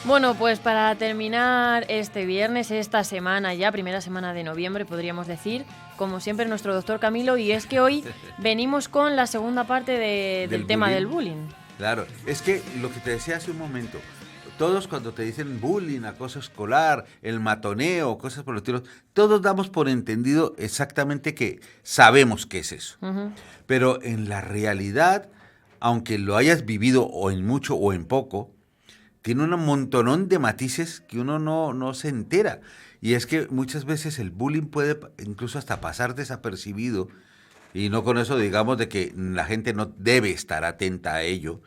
Bueno, pues para terminar este viernes, esta semana ya, primera semana de noviembre, podríamos decir, como siempre, nuestro doctor Camilo, y es que hoy venimos con la segunda parte del tema del bullying. Claro, es que lo que te decía hace un momento, todos cuando te dicen bullying, acoso escolar, el matoneo, cosas por el estilo, todos damos por entendido exactamente que sabemos qué es eso. Uh-huh. Pero en la realidad, aunque lo hayas vivido o en mucho o en poco, tiene un montonón de matices que uno no se entera. Y es que muchas veces el bullying puede incluso hasta pasar desapercibido, y no con eso digamos de que la gente no debe estar atenta a ello,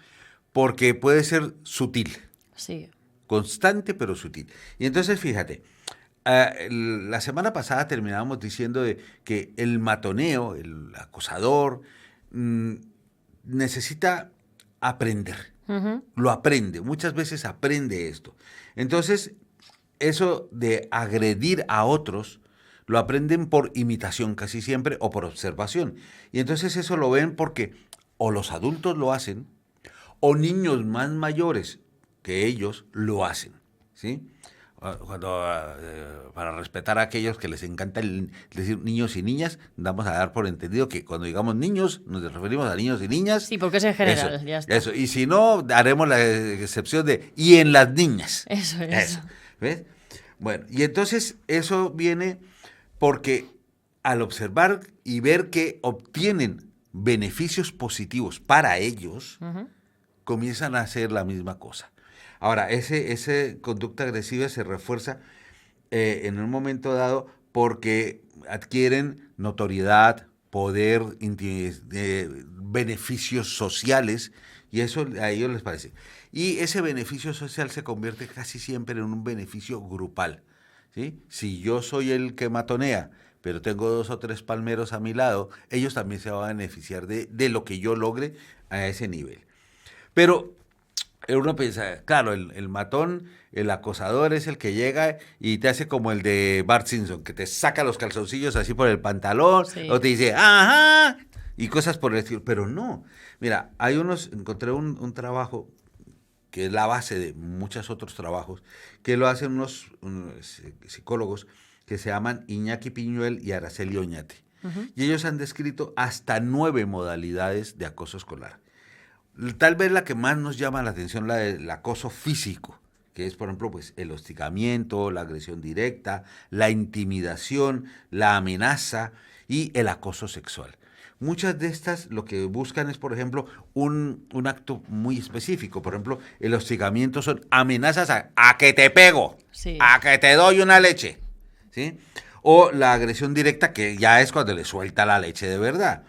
porque puede ser sutil. Sí. Constante pero sutil. Y entonces fíjate, la semana pasada terminábamos diciendo de que el matoneo, el acosador, necesita aprender. Uh-huh. Lo aprende, muchas veces aprende esto. Entonces, eso de agredir a otros, lo aprenden por imitación casi siempre o por observación. Y entonces eso lo ven porque o los adultos lo hacen o niños más mayores que ellos lo hacen, ¿sí? Para respetar a aquellos que les encanta decir niños y niñas, vamos a dar por entendido que cuando digamos niños nos referimos a niños y niñas. Sí, porque es en general, eso, ya está. Eso, y si no, haremos la excepción de y en las niñas. Eso. ¿Ves? Bueno, y entonces eso viene porque al observar y ver que obtienen beneficios positivos para ellos, uh-huh, comienzan a hacer la misma cosa. Ahora, esa conducta agresiva se refuerza en un momento dado porque adquieren notoriedad, poder, beneficios sociales, y eso a ellos les parece. Y ese beneficio social se convierte casi siempre en un beneficio grupal, ¿sí? Si yo soy el que matonea, pero tengo 2 o 3 palmeros a mi lado, ellos también se van a beneficiar de lo que yo logre a ese nivel. Pero uno piensa, claro, el matón, el acosador es el que llega y te hace como el de Bart Simpson, que te saca los calzoncillos así por el pantalón, sí, o te dice, ajá, y cosas por el estilo. Pero no, mira, encontré un trabajo que es la base de muchos otros trabajos, que lo hacen unos psicólogos que se llaman Iñaki Piñuel y Araceli Oñate. Uh-huh. Y ellos han descrito hasta 9 modalidades de acoso escolar. Tal vez la que más nos llama la atención, la del acoso físico, que es, por ejemplo, pues, el hostigamiento, la agresión directa, la intimidación, la amenaza y el acoso sexual. Muchas de estas lo que buscan es, por ejemplo, un acto muy específico. Por ejemplo, el hostigamiento son amenazas a que te pego, sí, a que te doy una leche, ¿sí? O la agresión directa, que ya es cuando le suelta la leche de verdad.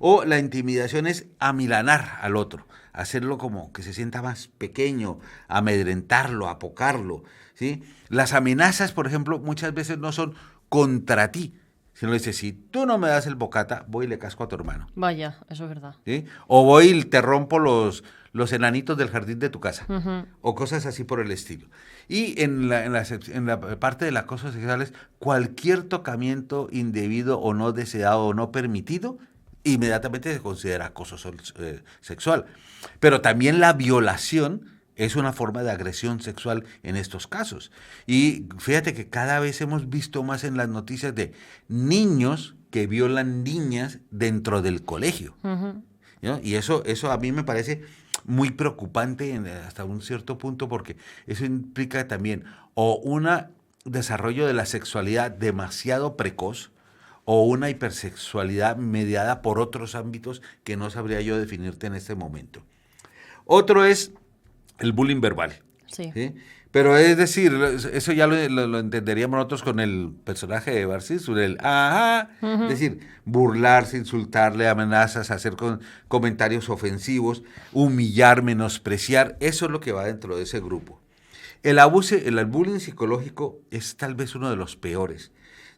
O la intimidación es amilanar al otro, hacerlo como que se sienta más pequeño, amedrentarlo, apocarlo, ¿sí? Las amenazas, por ejemplo, muchas veces no son contra ti, sino dice, si tú no me das el bocata, voy y le casco a tu hermano. Vaya, eso es verdad. ¿Sí? O voy y te rompo los enanitos del jardín de tu casa, uh-huh, o cosas así por el estilo. Y en la parte del acoso sexual es cualquier tocamiento indebido o no deseado o no permitido, inmediatamente se considera acoso sexual. Pero también la violación es una forma de agresión sexual en estos casos. Y fíjate que cada vez hemos visto más en las noticias de niños que violan niñas dentro del colegio. Uh-huh. ¿No? Y eso a mí me parece muy preocupante hasta un cierto punto, porque eso implica también o un desarrollo de la sexualidad demasiado precoz, o una hipersexualidad mediada por otros ámbitos que no sabría yo definirte en este momento. Otro es el bullying verbal. Sí. ¿Sí? Pero es decir, eso ya lo entenderíamos nosotros con el personaje de Bart Simpson, el ajá, uh-huh, es decir, burlarse, insultarle, amenazas, hacer comentarios ofensivos, humillar, menospreciar, eso es lo que va dentro de ese grupo. El bullying psicológico es tal vez uno de los peores,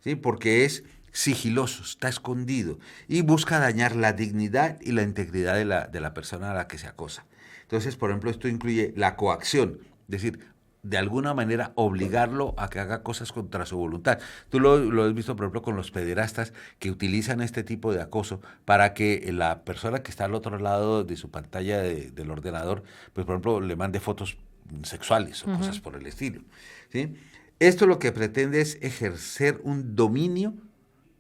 ¿sí? Porque es sigiloso, está escondido y busca dañar la dignidad y la integridad de la persona a la que se acosa. Entonces, por ejemplo, esto incluye la coacción, es decir, de alguna manera obligarlo a que haga cosas contra su voluntad. Tú lo has visto, por ejemplo, con los pederastas que utilizan este tipo de acoso para que la persona que está al otro lado de su pantalla del ordenador, pues, por ejemplo, le mande fotos sexuales o cosas por el estilo, ¿sí? Esto lo que pretende es ejercer un dominio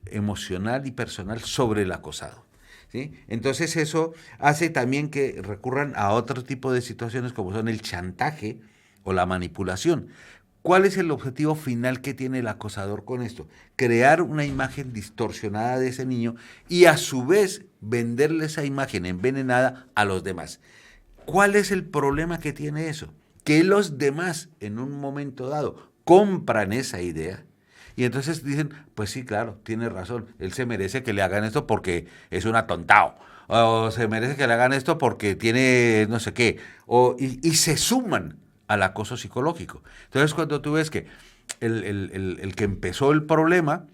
emocional y personal sobre el acosado, ¿sí? Entonces eso hace también que recurran a otro tipo de situaciones como son el chantaje o la manipulación. ¿Cuál es el objetivo final que tiene el acosador con esto? Crear una imagen distorsionada de ese niño y a su vez venderle esa imagen envenenada a los demás. ¿Cuál es el problema que tiene eso? Que los demás en un momento dado compran esa idea y entonces dicen, pues sí, claro, tiene razón, él se merece que le hagan esto porque es un atontado, o se merece que le hagan esto porque tiene no sé qué, y se suman al acoso psicológico. Entonces cuando tú ves que el que empezó el problema,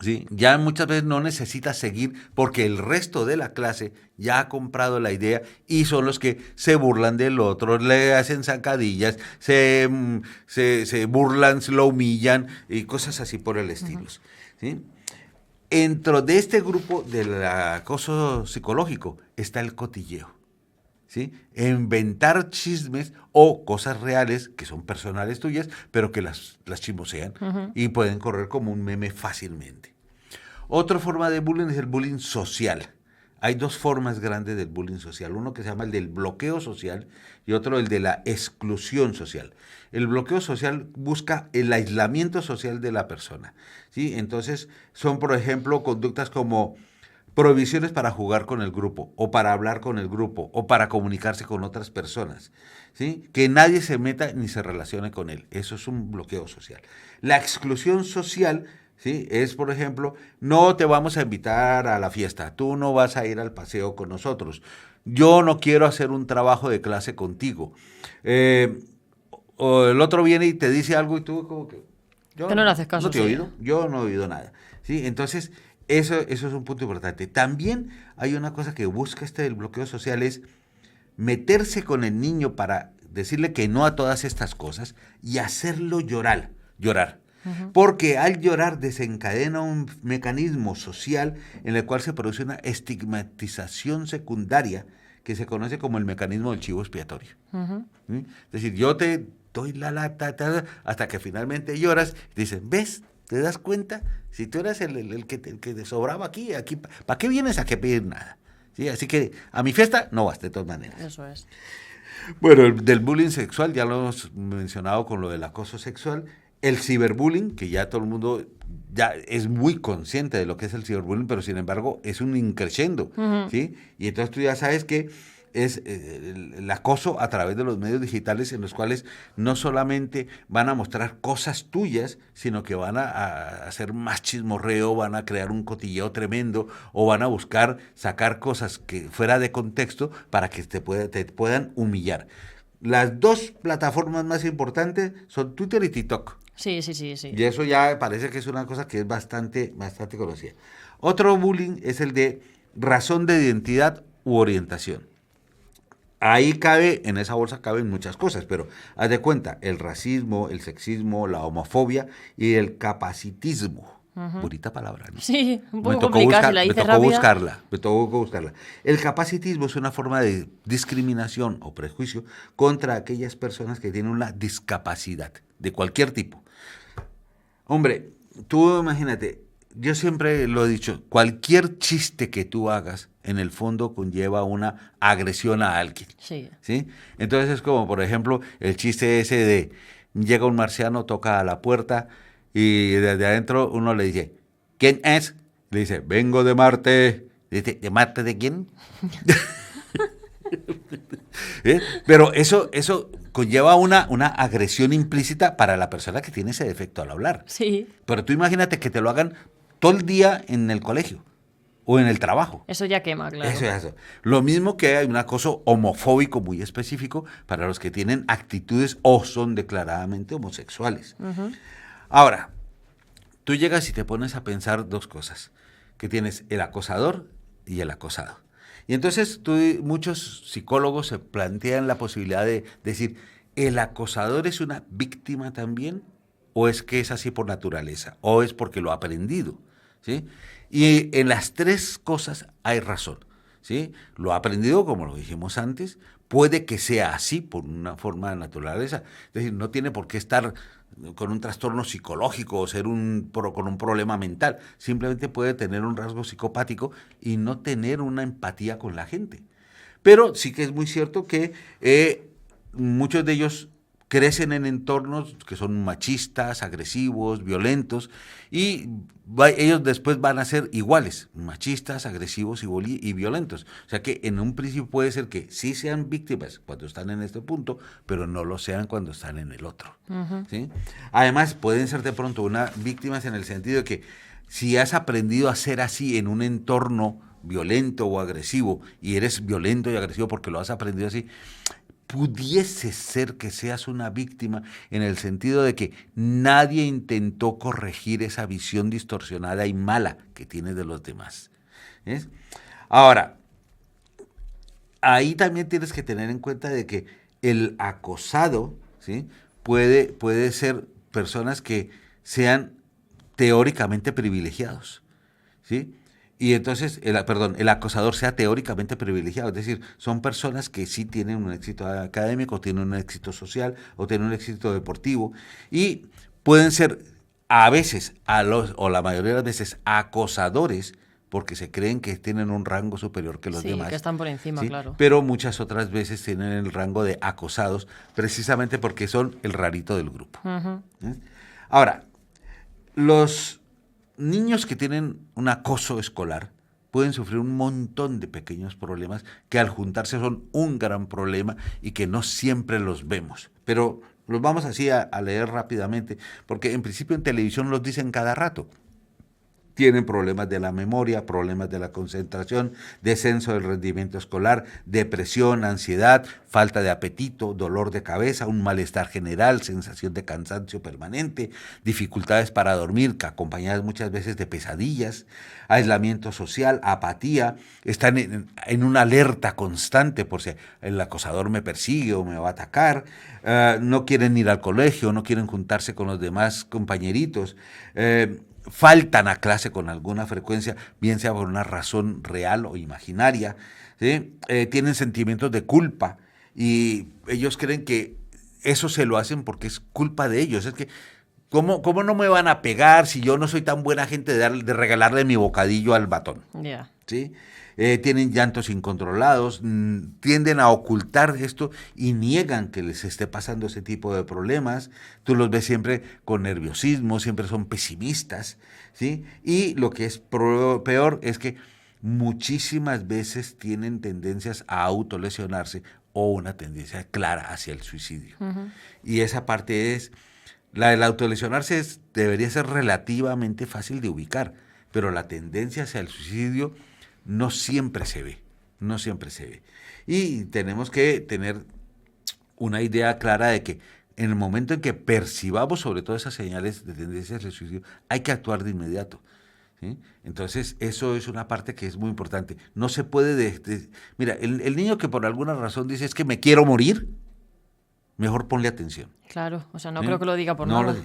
¿sí?, ya muchas veces no necesita seguir porque el resto de la clase ya ha comprado la idea y son los que se burlan del otro, le hacen zancadillas, se burlan, lo humillan y cosas así por el estilo, ¿sí? Dentro de este grupo del acoso psicológico está el cotilleo, ¿sí? Inventar chismes o cosas reales que son personales tuyas, pero que las chismosean y pueden correr como un meme fácilmente. Otra forma de bullying es el bullying social. Hay dos formas grandes del bullying social, uno que se llama el del bloqueo social y otro el de la exclusión social. El bloqueo social busca el aislamiento social de la persona, ¿sí? Entonces son, por ejemplo, conductas como prohibiciones para jugar con el grupo, o para hablar con el grupo, o para comunicarse con otras personas, ¿sí? Que nadie se meta ni se relacione con él. Eso es un bloqueo social. La exclusión social, ¿sí?, es, por ejemplo, no te vamos a invitar a la fiesta, tú no vas a ir al paseo con nosotros, yo no quiero hacer un trabajo de clase contigo. O el otro viene y te dice algo y tú como que... Yo no le haces caso. No te he oído, yo no he oído nada, ¿sí? Entonces... Eso es un punto importante. También hay una cosa que busca del bloqueo social, es meterse con el niño para decirle que no a todas estas cosas y hacerlo llorar. Porque al llorar desencadena un mecanismo social en el cual se produce una estigmatización secundaria que se conoce como el mecanismo del chivo expiatorio. ¿Sí? Es decir, yo te doy la lata hasta que finalmente lloras y dicen, ¿ves? ¿Te das cuenta? Si tú eras el que te sobraba aquí, ¿para qué vienes a que pedir nada? ¿Sí? Así que a mi fiesta no vas, de todas maneras. Eso es. Bueno, del bullying sexual, ya lo hemos mencionado con lo del acoso sexual. El ciberbullying, que ya todo el mundo ya es muy consciente de lo que es el ciberbullying, pero sin embargo es un increciendo, ¿sí? Y entonces tú ya sabes que es el acoso a través de los medios digitales en los cuales no solamente van a mostrar cosas tuyas, sino que van a hacer más chismorreo, van a crear un cotilleo tremendo o van a buscar sacar cosas que fuera de contexto para que te puedan humillar. Las dos plataformas más importantes son Twitter y TikTok. Sí. Y eso ya parece que es una cosa que es bastante conocida. Otro bullying es el de razón de identidad u orientación. Ahí en esa bolsa caben muchas cosas, pero haz de cuenta, el racismo, el sexismo, la homofobia y el capacitismo. Bonita palabra, ¿no? Sí, un poco complicada, si la dices rápida. Me tocó buscarla. El capacitismo es una forma de discriminación o prejuicio contra aquellas personas que tienen una discapacidad de cualquier tipo. Hombre, tú imagínate, yo siempre lo he dicho, cualquier chiste que tú hagas, en el fondo conlleva una agresión a alguien. Sí. ¿Sí? Entonces es como, por ejemplo, el chiste ese de llega un marciano, toca a la puerta y desde adentro uno le dice, ¿quién es? Le dice, vengo de Marte. Le dice, ¿de Marte de quién? ¿Eh? Pero eso conlleva una agresión implícita para la persona que tiene ese defecto al hablar. Sí. Pero tú imagínate que te lo hagan todo el día en el colegio o en el trabajo. Eso ya quema, claro. Eso. Lo mismo que hay un acoso homofóbico muy específico para los que tienen actitudes o son declaradamente homosexuales. Ahora, tú llegas y te pones a pensar dos cosas, que tienes el acosador y el acosado. Y entonces muchos psicólogos se plantean la posibilidad de decir, ¿el acosador es una víctima también? ¿O es que es así por naturaleza? ¿O es porque lo ha aprendido? ¿Sí? Y en las tres cosas hay razón. ¿Sí? Lo ha aprendido, como lo dijimos antes, puede que sea así por una forma de naturaleza. Es decir, no tiene por qué estar con un trastorno psicológico o ser con un problema mental. Simplemente puede tener un rasgo psicopático y no tener una empatía con la gente. Pero sí que es muy cierto que muchos de ellos crecen en entornos que son machistas, agresivos, violentos, y ellos después van a ser iguales, machistas, agresivos y violentos. O sea que en un principio puede ser que sí sean víctimas cuando están en este punto, pero no lo sean cuando están en el otro. ¿Sí? Además, pueden ser de pronto víctimas en el sentido de que si has aprendido a ser así en un entorno violento o agresivo, y eres violento y agresivo porque lo has aprendido así, pudiese ser que seas una víctima en el sentido de que nadie intentó corregir esa visión distorsionada y mala que tienes de los demás. ¿Ves? Ahora, ahí también tienes que tener en cuenta de que el acosado, ¿sí?, puede ser personas que sean teóricamente privilegiados, ¿sí? Y entonces, el acosador sea teóricamente privilegiado, es decir, son personas que sí tienen un éxito académico, tienen un éxito social o tienen un éxito deportivo y pueden ser a veces, o la mayoría de las veces, acosadores porque se creen que tienen un rango superior que los demás. Sí, que están por encima, ¿sí? Claro. Pero muchas otras veces tienen el rango de acosados precisamente porque son el rarito del grupo. ¿Sí? Ahora, los niños que tienen un acoso escolar pueden sufrir un montón de pequeños problemas que al juntarse son un gran problema y que no siempre los vemos. Pero los vamos así a leer rápidamente, porque en principio en televisión los dicen cada rato. Tienen problemas de la memoria, problemas de la concentración, descenso del rendimiento escolar, depresión, ansiedad, falta de apetito, dolor de cabeza, un malestar general, sensación de cansancio permanente, dificultades para dormir, acompañadas muchas veces de pesadillas, aislamiento social, apatía, están en una alerta constante por si el acosador me persigue o me va a atacar, no quieren ir al colegio, no quieren juntarse con los demás compañeritos, faltan a clase con alguna frecuencia, bien sea por una razón real o imaginaria, ¿sí? Tienen sentimientos de culpa y ellos creen que eso se lo hacen porque es culpa de ellos. Es que, ¿cómo no me van a pegar si yo no soy tan buena gente de regalarle mi bocadillo al batón? Yeah. ¿Sí? Tienen llantos incontrolados, tienden a ocultar esto y niegan que les esté pasando ese tipo de problemas. Tú los ves siempre con nerviosismo, siempre son pesimistas, ¿sí? Y lo que es peor es que muchísimas veces tienen tendencias a autolesionarse o una tendencia clara hacia el suicidio. Y esa parte la del autolesionarse debería ser relativamente fácil de ubicar, pero la tendencia hacia el suicidio no siempre se ve. Y tenemos que tener una idea clara de que en el momento en que percibamos sobre todo esas señales de tendencias al suicidio, hay que actuar de inmediato. ¿Sí? Entonces, eso es una parte que es muy importante. No se puede... Mira, el niño que por alguna razón dice, es que me quiero morir, mejor ponle atención. Claro, o sea, no creo que lo diga por no nada.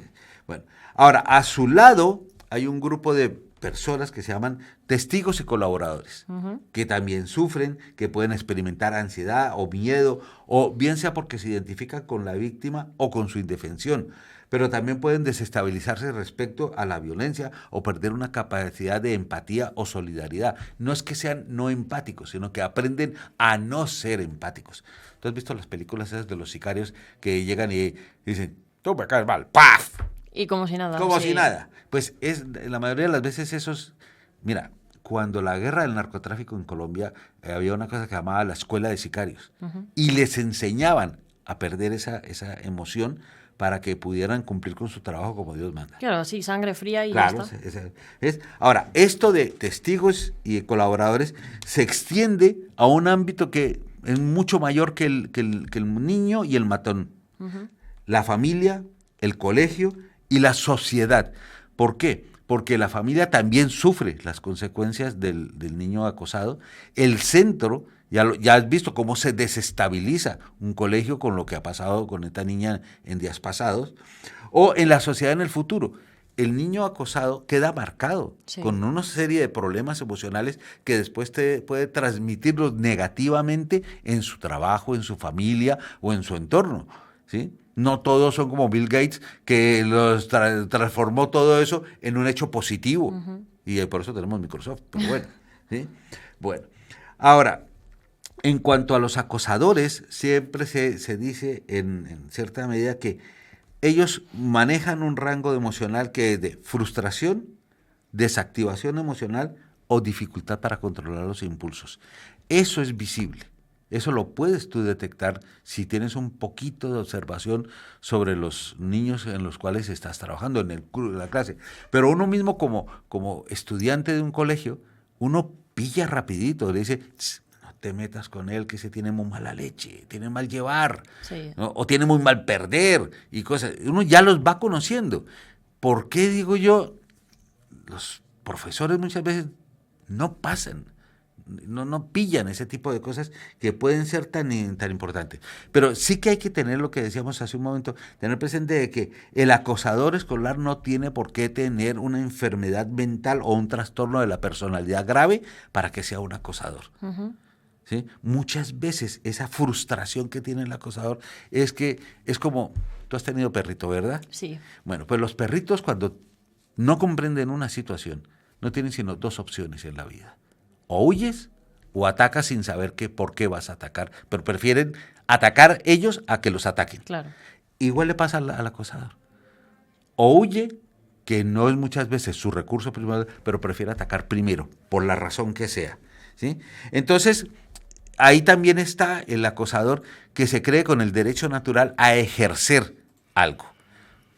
Bueno, ahora, a su lado hay un grupo de personas que se llaman testigos y colaboradores, que también sufren, que pueden experimentar ansiedad o miedo, o bien sea porque se identifican con la víctima o con su indefensión, pero también pueden desestabilizarse respecto a la violencia o perder una capacidad de empatía o solidaridad. No es que sean no empáticos, sino que aprenden a no ser empáticos. ¿Tú has visto las películas esas de los sicarios que llegan y dicen, tú me caes mal, ¡paf! Y como si nada. Como si nada. Pues la mayoría de las veces esos... Mira, cuando la guerra del narcotráfico en Colombia, había una cosa que se llamaba la escuela de sicarios. Y les enseñaban a perder esa emoción para que pudieran cumplir con su trabajo como Dios manda. Claro, sí, sangre fría y claro, ya está. Ahora, esto de testigos y colaboradores se extiende a un ámbito que es mucho mayor que el niño y el matón. La familia, el colegio y la sociedad. ¿Por qué? Porque la familia también sufre las consecuencias del niño acosado. El centro, ya has visto cómo se desestabiliza un colegio con lo que ha pasado con esta niña en días pasados, o en la sociedad en el futuro. El niño acosado queda marcado con una serie de problemas emocionales que después te puede transmitirlos negativamente en su trabajo, en su familia o en su entorno, ¿sí? No todos son como Bill Gates, que los transformó todo eso en un hecho positivo. Y por eso tenemos Microsoft, pero bueno. ¿Sí? Bueno, ahora, en cuanto a los acosadores, siempre se dice en cierta medida que ellos manejan un rango emocional que es de frustración, desactivación emocional o dificultad para controlar los impulsos. Eso es visible. Eso lo puedes tú detectar si tienes un poquito de observación sobre los niños en los cuales estás trabajando en la clase. Pero uno mismo como estudiante de un colegio, uno pilla rapidito, le dice, no te metas con él, que se tiene muy mala leche, tiene mal llevar, ¿no? O tiene muy mal perder y cosas. Uno ya los va conociendo. ¿Por qué digo yo? Los profesores muchas veces no pasan. No pillan ese tipo de cosas que pueden ser tan importantes. Pero sí que hay que tener lo que decíamos hace un momento, tener presente de que el acosador escolar no tiene por qué tener una enfermedad mental o un trastorno de la personalidad grave para que sea un acosador. ¿Sí? Muchas veces esa frustración que tiene el acosador es que es como, tú has tenido perrito, ¿verdad? Sí. Bueno, pues los perritos cuando no comprenden una situación, no tienen sino dos opciones en la vida. O huyes o atacas sin saber por qué vas a atacar, pero prefieren atacar ellos a que los ataquen. Claro. Igual le pasa al acosador. O huye, que no es muchas veces su recurso primero, pero prefiere atacar primero, por la razón que sea, ¿sí? Entonces, ahí también está el acosador que se cree con el derecho natural a ejercer algo.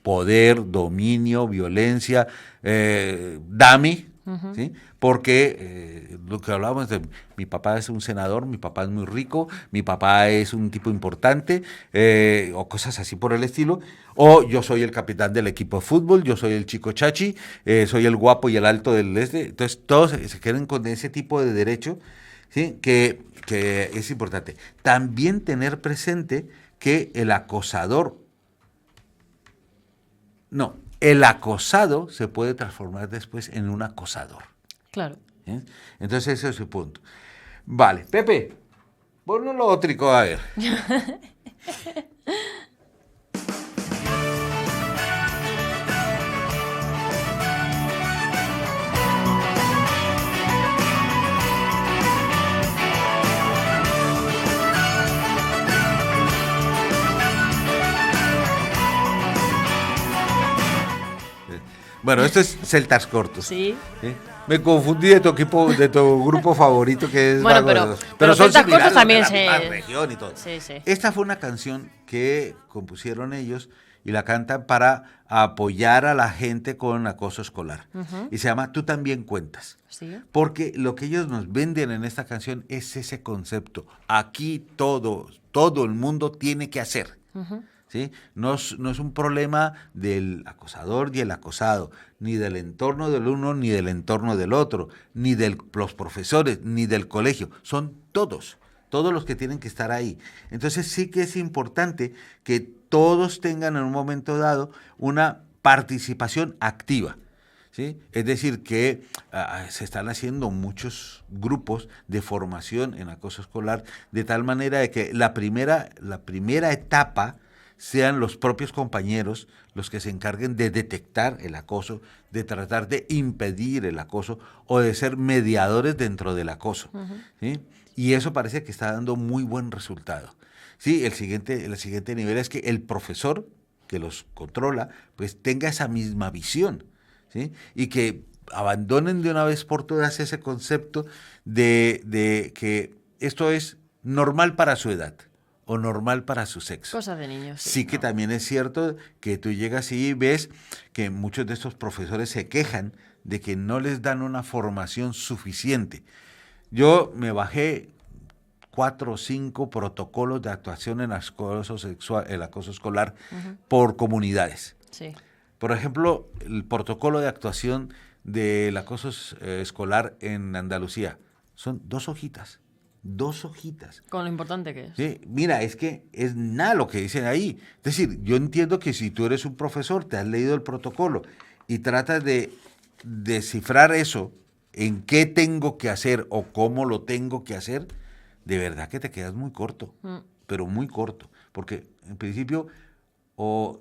Poder, dominio, violencia, dame, ¿sí? Porque lo que hablábamos de mi papá es un senador, mi papá es muy rico, mi papá es un tipo importante, o cosas así por el estilo, o yo soy el capitán del equipo de fútbol, yo soy el chico chachi, soy el guapo y el alto del entonces todos se quedan con ese tipo de derecho, ¿sí? Que es importante. También tener presente que el acosado se puede transformar después en un acosador. Claro. ¿Sí? Entonces ese es su punto. Vale, Pepe, ponlo lo otro, a ver. Bueno, esto es Celtas Cortos. Sí. ¿Sí? Me confundí de tu equipo, de tu grupo favorito que es bueno, pero son Celtas Cortos también de la misma región y todo. Sí, sí. Esta fue una canción que compusieron ellos y la cantan para apoyar a la gente con acoso escolar. Y se llama Tú también cuentas. Sí. Porque lo que ellos nos venden en esta canción es ese concepto. Aquí todo el mundo tiene que hacer. ¿Sí? No es un problema del acosador y el acosado, ni del entorno del uno, ni del entorno del otro, ni de los profesores, ni del colegio. Son todos los que tienen que estar ahí. Entonces sí que es importante que todos tengan en un momento dado una participación activa. ¿Sí? Es decir, que se están haciendo muchos grupos de formación en acoso escolar, de tal manera de que la primera etapa sean los propios compañeros los que se encarguen de detectar el acoso, de tratar de impedir el acoso o de ser mediadores dentro del acoso. ¿Sí? Y eso parece que está dando muy buen resultado. Sí, el siguiente nivel es que el profesor que los controla pues tenga esa misma visión, ¿sí? Y que abandonen de una vez por todas ese concepto de que esto es normal para su edad o normal para su sexo. Cosa de niños. Sí, que también es cierto que tú llegas y ves que muchos de estos profesores se quejan de que no les dan una formación suficiente. Yo me bajé 4 o 5 protocolos de actuación en acoso escolar por comunidades. Sí. Por ejemplo, el protocolo de actuación del acoso escolar en Andalucía son 2 hojitas. 2 hojitas. Con lo importante que es. Sí, mira, es que es nada lo que dicen ahí. Es decir, yo entiendo que si tú eres un profesor, te has leído el protocolo y tratas de descifrar eso, en qué tengo que hacer o cómo lo tengo que hacer, de verdad que te quedas muy corto, pero muy corto. Porque en principio o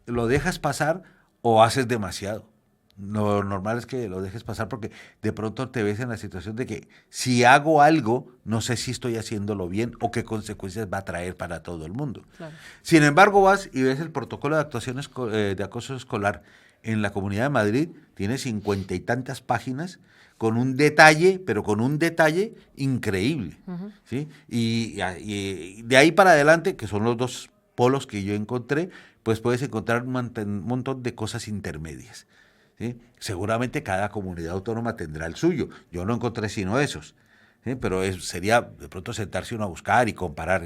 lo dejas pasar o haces demasiado. Lo normal es que lo dejes pasar porque de pronto te ves en la situación de que si hago algo, no sé si estoy haciéndolo bien o qué consecuencias va a traer para todo el mundo. Claro. Sin embargo, vas y ves el protocolo de actuación de acoso escolar en la Comunidad de Madrid, tiene 50 y tantas páginas con un detalle, pero con un detalle increíble. ¿Sí? Y de ahí para adelante, que son los 2 polos que yo encontré, pues puedes encontrar un montón de cosas intermedias. ¿Sí? Seguramente cada comunidad autónoma tendrá el suyo. Yo no encontré sino esos. ¿Sí? Pero sería de pronto sentarse uno a buscar y comparar.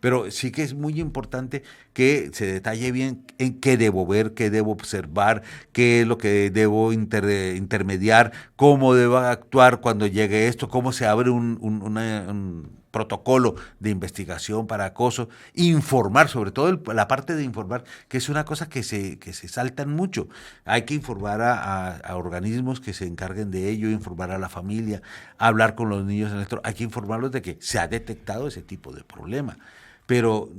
Pero sí que es muy importante que se detalle bien en qué debo ver, qué debo observar, qué es lo que debo intermediar, cómo debo actuar cuando llegue esto, cómo se abre un protocolo de investigación para acoso, informar, sobre todo la parte de informar, que es una cosa que se saltan mucho. Hay que informar a organismos que se encarguen de ello, informar a la familia, hablar con los niños en esto, hay que informarlos de que se ha detectado ese tipo de problema. Pero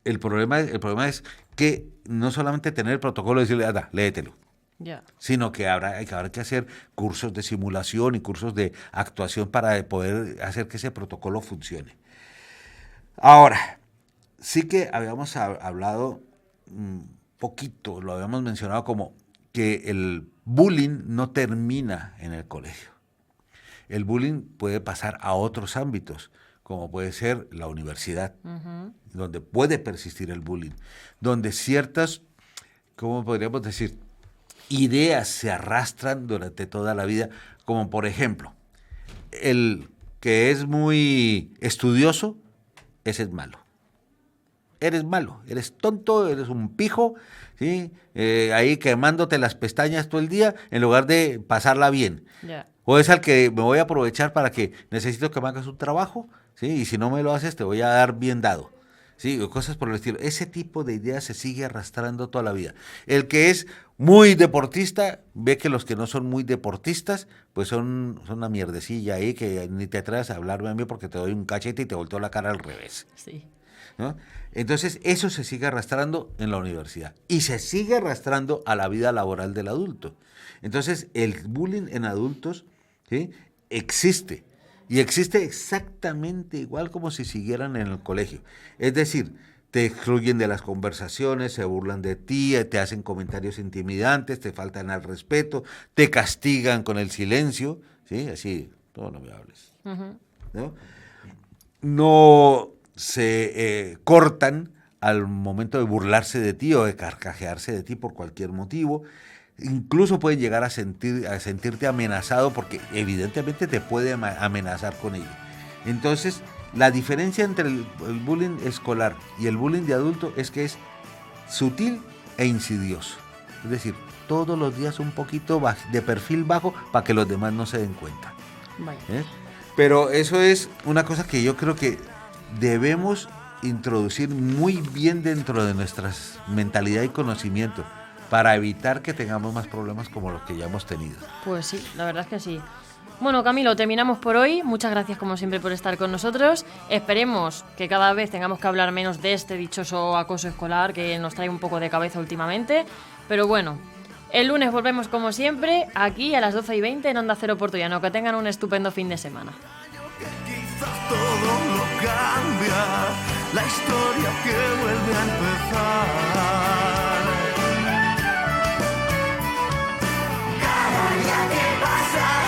el problema es que no solamente tener el protocolo y decirle, anda, léetelo. Yeah. Sino que habrá que hacer cursos de simulación y cursos de actuación para poder hacer que ese protocolo funcione. Ahora, sí que habíamos hablado poquito, lo habíamos mencionado como que el bullying no termina en el colegio. El bullying puede pasar a otros ámbitos, como puede ser la universidad, donde puede persistir el bullying, donde ciertas, ¿cómo podríamos decir?, ideas se arrastran durante toda la vida, como por ejemplo, el que es muy estudioso, ese es malo. Eres malo, eres tonto, eres un pijo, ¿sí? Ahí quemándote las pestañas todo el día en lugar de pasarla bien. Yeah. O es al que me voy a aprovechar para que necesito que me hagas un trabajo, ¿sí? Y si no me lo haces te voy a dar bien dado. Sí, o cosas por el estilo. Ese tipo de ideas se sigue arrastrando toda la vida. El que es muy deportista ve que los que no son muy deportistas pues son una mierdecilla ahí que ni te atreves a hablarme a mí porque te doy un cachete y te volteo la cara al revés. Sí. ¿No? Entonces eso se sigue arrastrando en la universidad y se sigue arrastrando a la vida laboral del adulto. Entonces el bullying en adultos, ¿sí?, existe. Y existe exactamente igual como si siguieran en el colegio. Es decir, te excluyen de las conversaciones, se burlan de ti, te hacen comentarios intimidantes, te faltan al respeto, te castigan con el silencio, ¿sí? Así, no me hables. ¿No? No se cortan al momento de burlarse de ti o de carcajearse de ti por cualquier motivo. Incluso pueden llegar a sentirte amenazado porque evidentemente te puede amenazar con ello. Entonces, la diferencia entre el bullying escolar y el bullying de adulto es que es sutil e insidioso. Es decir, todos los días un poquito de perfil bajo para que los demás no se den cuenta. Vaya. Pero eso es una cosa que yo creo que debemos introducir muy bien dentro de nuestra mentalidad y conocimiento, para evitar que tengamos más problemas como los que ya hemos tenido. Pues sí, la verdad es que sí. Bueno, Camilo, terminamos por hoy. Muchas gracias como siempre por estar con nosotros. Esperemos que cada vez tengamos que hablar menos de este dichoso acoso escolar que nos trae un poco de cabeza últimamente. Pero bueno, el lunes volvemos como siempre, aquí a las 12:20 en Onda Cero Portollano. Que tengan un estupendo fin de semana. Quizás todo lo cambia, la historia que vuelve a empezar. Cada día que pasa